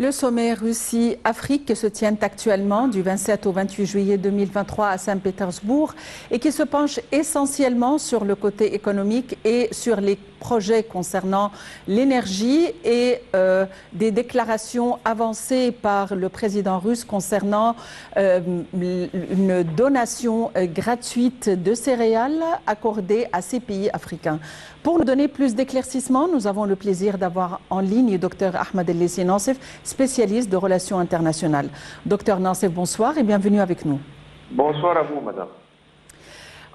Le sommet Russie-Afrique qui se tient actuellement du 27 au 28 juillet 2023 à Saint-Pétersbourg et qui se penche essentiellement sur le côté économique et sur les projets concernant l'énergie et des déclarations avancées par le président russe concernant une donation gratuite de céréales accordée à ces pays africains. Pour nous donner plus d'éclaircissements, nous avons le plaisir d'avoir en ligne Dr Ahmed El-Lessi Nassef, spécialiste de relations internationales. Dr Nassef, bonsoir et bienvenue avec nous. Bonsoir à vous, madame.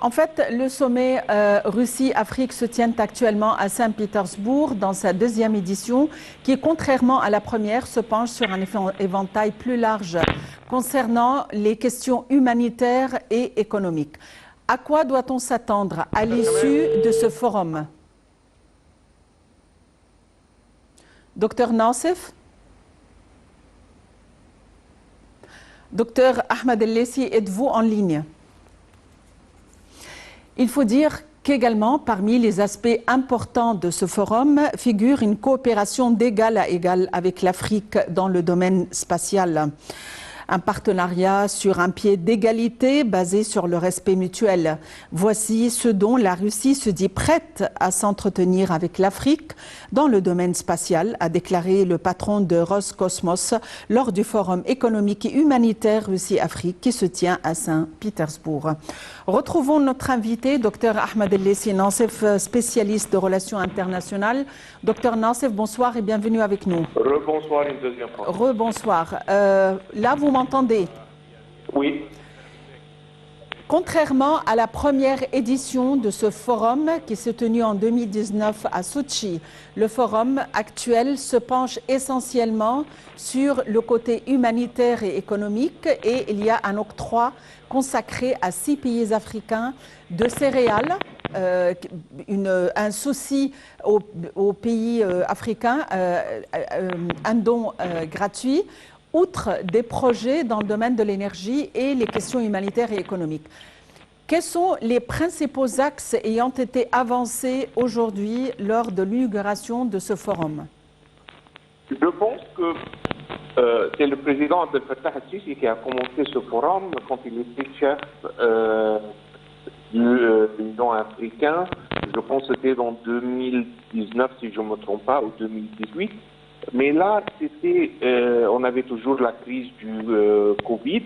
En fait, le sommet Russie-Afrique se tient actuellement à Saint-Pétersbourg dans sa deuxième édition qui, contrairement à la première, se penche sur un éventail plus large concernant les questions humanitaires et économiques. À quoi doit-on s'attendre à l'issue de ce forum? Docteur Nassef? Docteur Ahmed El-Lessi, êtes-vous en ligne? Il faut dire qu'également, parmi les aspects importants de ce forum, figure une coopération d'égal à égal avec l'Afrique dans le domaine spatial. Un partenariat sur un pied d'égalité basé sur le respect mutuel. Voici ce dont la Russie se dit prête à s'entretenir avec l'Afrique dans le domaine spatial, a déclaré le patron de Roscosmos lors du forum économique et humanitaire Russie-Afrique qui se tient à Saint-Pétersbourg. Retrouvons notre invité, Dr Ahmed El-Lessi Nassef, spécialiste de relations internationales. Dr Nassef, bonsoir et bienvenue avec nous. Rebonsoir une deuxième fois. Rebonsoir. Là, vous m'entendez? Oui. Contrairement à la première édition de ce forum qui s'est tenu en 2019 à Sochi, le forum actuel se penche essentiellement sur le côté humanitaire et économique et il y a un octroi consacré à 6 pays africains de céréales, un souci aux pays africains, un don gratuit. Outre des projets dans le domaine de l'énergie et les questions humanitaires et économiques. Quels sont les principaux axes ayant été avancés aujourd'hui lors de l'inauguration de ce forum? Je pense que c'est le président Abdel Fattah el-Sisi qui a commencé ce forum quand il était chef de l'Union africaine. Je pense que c'était en 2019, si je ne me trompe pas, ou 2018. Mais là, on avait toujours la crise du Covid.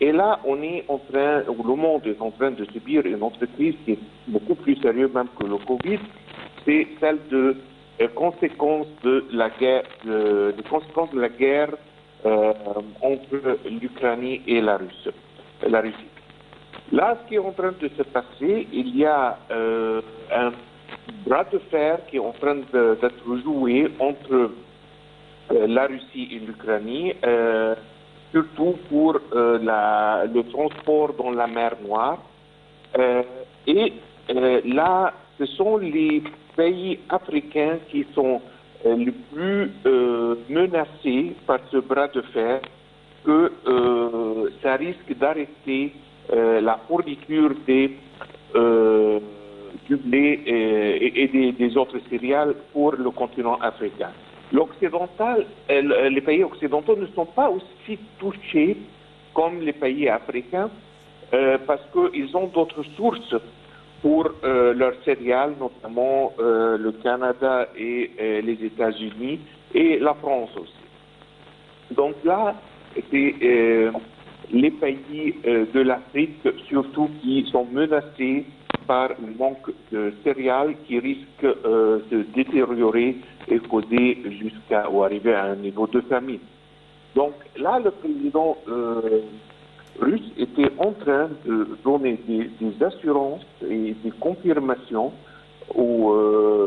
Et là, le monde est en train de subir une autre crise qui est beaucoup plus sérieuse même que le Covid. C'est celle de conséquences de la guerre, entre l'Ukraine et la Russie. Là, ce qui est en train de se passer, il y a un bras de fer qui est en train d'être joué entre la Russie et l'Ukraine, surtout pour le transport dans la mer Noire. Là, ce sont les pays africains qui sont les plus menacés par ce bras de fer, que ça risque d'arrêter la fourniture du blé et des autres céréales pour le continent africain. Les pays occidentaux ne sont pas aussi touchés comme les pays africains parce qu'ils ont d'autres sources pour leurs céréales, notamment le Canada et les États-Unis et la France aussi. Donc là, c'est les pays de l'Afrique surtout qui sont menacés par le manque de céréales qui risque de se détériorer et causer ou arriver à un niveau de famine. Donc là, le président russe était en train de donner des assurances et des confirmations au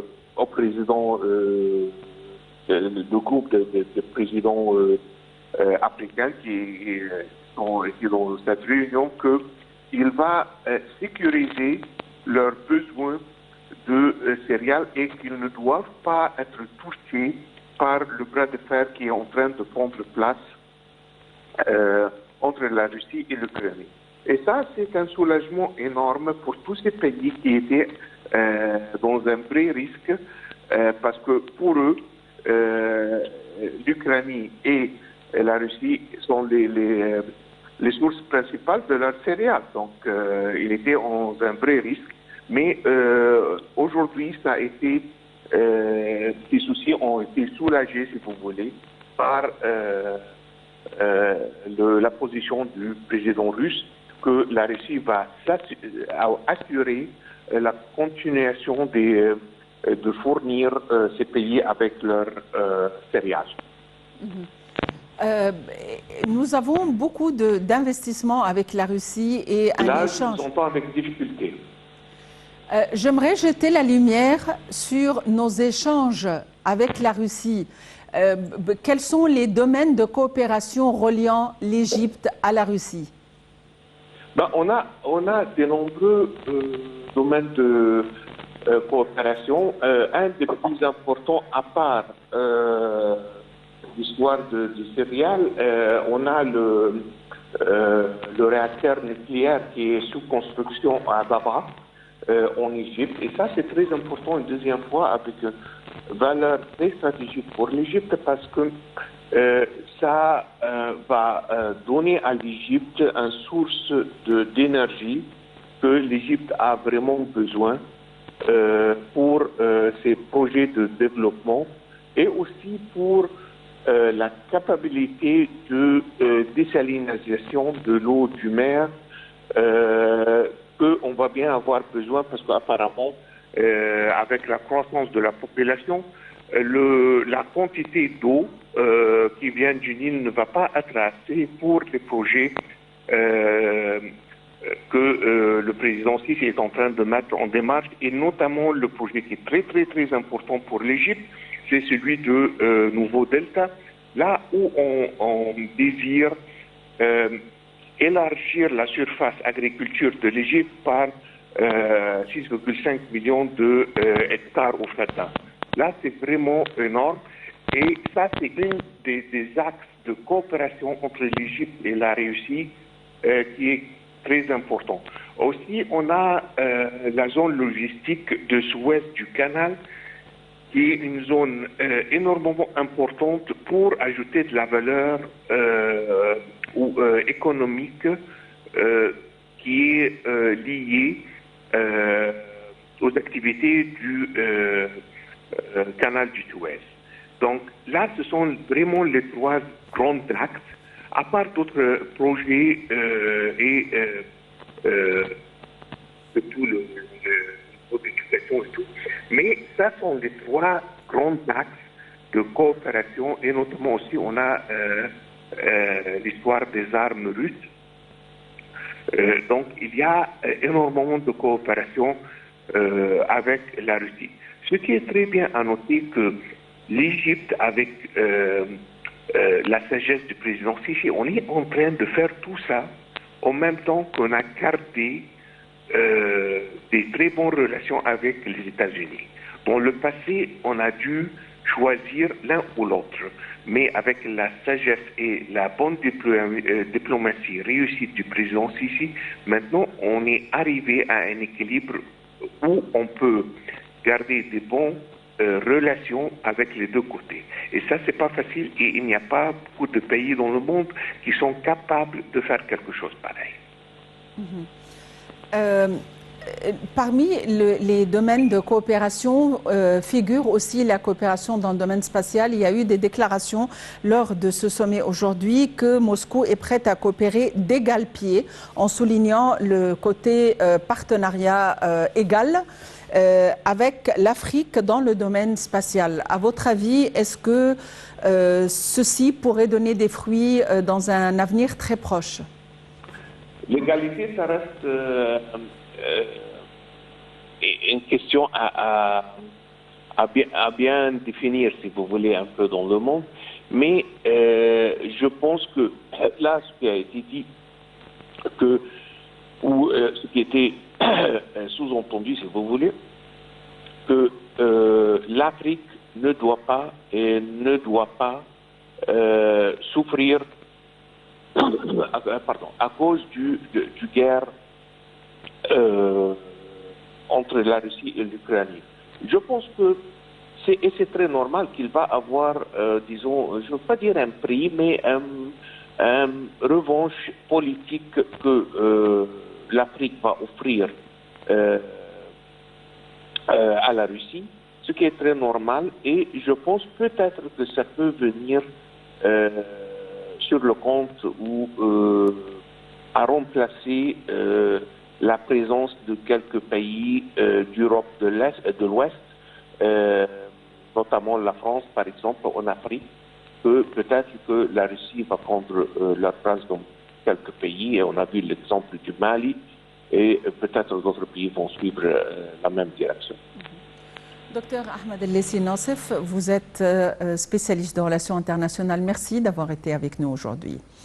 président du groupe de présidents africains qui sont dans cette réunion qu'il va sécuriser leurs besoins de céréales et qu'ils ne doivent pas être touchés par le bras de fer qui est en train de prendre place entre la Russie et l'Ukraine. Et ça, c'est un soulagement énorme pour tous ces pays qui étaient dans un vrai risque parce que pour eux, l'Ukraine et la Russie sont les sources principales de leurs céréales. Donc, il était en un vrai risque. Mais aujourd'hui, ça a été, ces soucis ont été soulagés, si vous voulez, par la position du président russe que la Russie va assurer la continuation de fournir ces pays avec leurs céréales. Nous avons beaucoup d'investissements avec la Russie et un Là, échange. je vous entends avec difficulté. J'aimerais jeter la lumière sur nos échanges avec la Russie. Quels sont les domaines de coopération reliant l'Égypte à la Russie? Ben, on a de nombreux domaines de coopération. Un des plus importants, à part l'histoire du céréales, on a le réacteur nucléaire qui est sous construction à Daba, en Égypte. Et ça, c'est très important une deuxième fois, avec une valeur très stratégique pour l'Égypte, parce que ça va donner à l'Égypte une source d'énergie que l'Égypte a vraiment besoin pour ses projets de développement, et aussi pour la capacité de désalinisation de l'eau du mer qu'on va bien avoir besoin, parce qu'apparemment, avec la croissance de la population, la quantité d'eau qui vient du Nil ne va pas être assez pour les projets que le président Sisi est en train de mettre en démarche, et notamment le projet qui est très très très important pour l'Égypte, c'est celui de Nouveau Delta, là où on désire élargir la surface agriculture de l'Égypte par 6,5 millions de hectares au Fata. Là, c'est vraiment énorme, et ça, c'est un des axes de coopération entre l'Égypte et la Russie qui est très important. Aussi, on a la zone logistique de sud-ouest du canal, qui est une zone énormément importante pour ajouter de la valeur économique qui est liée aux activités du canal du Suez. Donc là, ce sont vraiment les trois grands axes, à part d'autres projets et tout l'éducation et tout. Mais ça sont les trois grands axes de coopération, et notamment aussi on a l'histoire des armes russes. Donc il y a énormément de coopération avec la Russie. Ce qui est très bien à noter, que l'Égypte, avec la sagesse du président Sisi, on est en train de faire tout ça en même temps qu'on a gardé des très bonnes relations avec les États-Unis. Dans le passé, on a dû choisir l'un ou l'autre, mais avec la sagesse et la bonne diplomatie réussie du président Sisi, maintenant on est arrivé à un équilibre où on peut garder des bonnes relations avec les deux côtés. Et ça, c'est pas facile, et il n'y a pas beaucoup de pays dans le monde qui sont capables de faire quelque chose pareil. Parmi les domaines de coopération figure aussi la coopération dans le domaine spatial. Il y a eu des déclarations lors de ce sommet aujourd'hui que Moscou est prête à coopérer d'égal pied, en soulignant le côté partenariat égal avec l'Afrique dans le domaine spatial. À votre avis, est-ce que ceci pourrait donner des fruits dans un avenir très proche? L'égalité, ça reste une question à bien définir, si vous voulez, un peu dans le monde. Mais je pense que là, ce qui a été dit, ou ce qui était sous-entendu, si vous voulez, que l'Afrique ne doit pas souffrir à cause du guerre entre la Russie et l'Ukraine. Je pense que c'est très normal qu'il va avoir, disons, je ne veux pas dire un prix, mais revanche politique que l'Afrique va offrir à la Russie, ce qui est très normal, et je pense peut-être que ça peut venir sur le compte ou à remplacer la présence de quelques pays d'Europe de l'Ouest, notamment la France, par exemple, en Afrique, que peut-être que la Russie va prendre la place dans quelques pays, et on a vu l'exemple du Mali, et peut-être d'autres pays vont suivre la même direction. Docteur Ahmed El-Lessi Nassef, vous êtes spécialiste de relations internationales. Merci d'avoir été avec nous aujourd'hui.